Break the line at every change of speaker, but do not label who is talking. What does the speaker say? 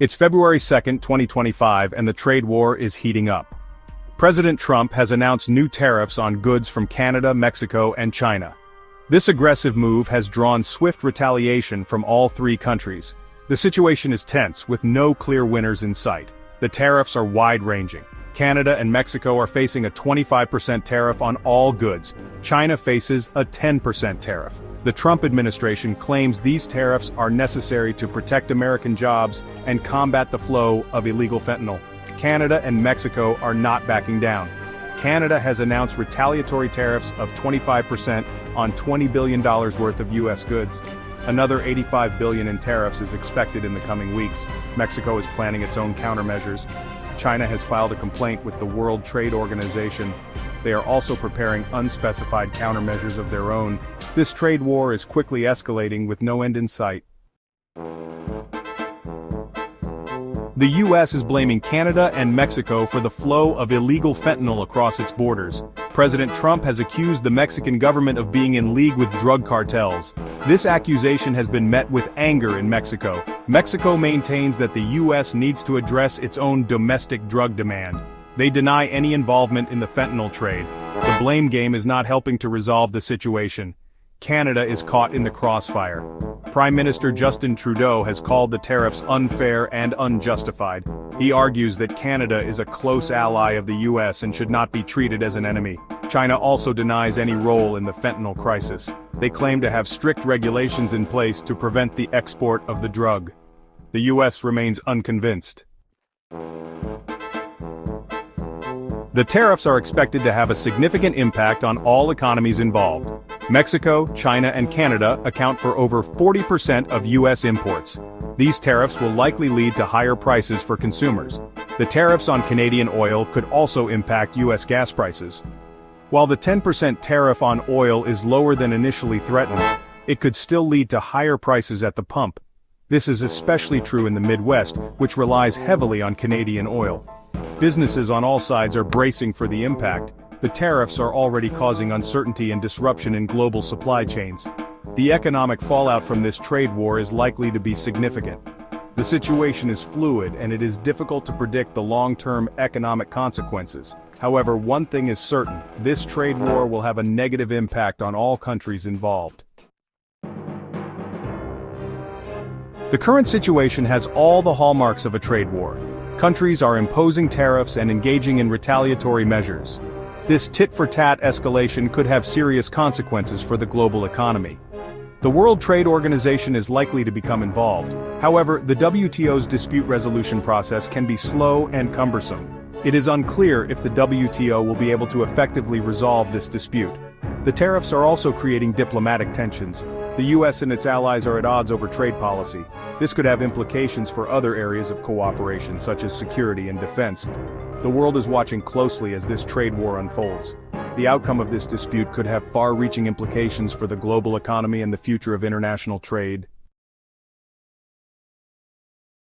It's February 2nd, 2025, and the trade war is heating up. President Trump has announced new tariffs on goods from Canada, Mexico, and China. This aggressive move has drawn swift retaliation from all three countries. The situation is tense, with no clear winners in sight. The tariffs are wide-ranging. Canada and Mexico are facing a 25% tariff on all goods. China faces a 10% tariff. The Trump administration claims these tariffs are necessary to protect American jobs and combat the flow of illegal fentanyl. Canada and Mexico are not backing down. Canada has announced retaliatory tariffs of 25% on $20 billion worth of U.S. goods. Another $85 billion in tariffs is expected in the coming weeks. Mexico is planning its own countermeasures. China has filed a complaint with the World Trade Organization. They are also preparing unspecified countermeasures of their own. This trade war is quickly escalating with no end in sight. The U.S. is blaming Canada and Mexico for the flow of illegal fentanyl across its borders. President Trump has accused the Mexican government of being in league with drug cartels. This accusation has been met with anger in Mexico. Mexico maintains that the U.S. needs to address its own domestic drug demand. They deny any involvement in the fentanyl trade. The blame game is not helping to resolve the situation. Canada is caught in the crossfire. Prime Minister Justin Trudeau has called the tariffs unfair and unjustified. He argues that Canada is a close ally of the U.S. and should not be treated as an enemy. China also denies any role in the fentanyl crisis. They claim to have strict regulations in place to prevent the export of the drug. The U.S. remains unconvinced. The tariffs are expected to have a significant impact on all economies involved. Mexico, China, and Canada account for over 40% of U.S. imports. These tariffs will likely lead to higher prices for consumers. The tariffs on Canadian oil could also impact U.S. gas prices. While the 10% tariff on oil is lower than initially threatened, it could still lead to higher prices at the pump. This is especially true in the Midwest, which relies heavily on Canadian oil. Businesses on all sides are bracing for the impact. The tariffs are already causing uncertainty and disruption in global supply chains. The economic fallout from this trade war is likely to be significant. The situation is fluid and it is difficult to predict the long-term economic consequences. However, one thing is certain, this trade war will have a negative impact on all countries involved. The current situation has all the hallmarks of a trade war. Countries are imposing tariffs and engaging in retaliatory measures. This tit-for-tat escalation could have serious consequences for the global economy. The World Trade Organization is likely to become involved. However, the WTO's dispute resolution process can be slow and cumbersome. It is unclear if the WTO will be able to effectively resolve this dispute. The tariffs are also creating diplomatic tensions. The U.S. and its allies are at odds over trade policy. This could have implications for other areas of cooperation, such as security and defense. The world is watching closely as this trade war unfolds. The outcome of this dispute could have far-reaching implications for the global economy and the future of international trade.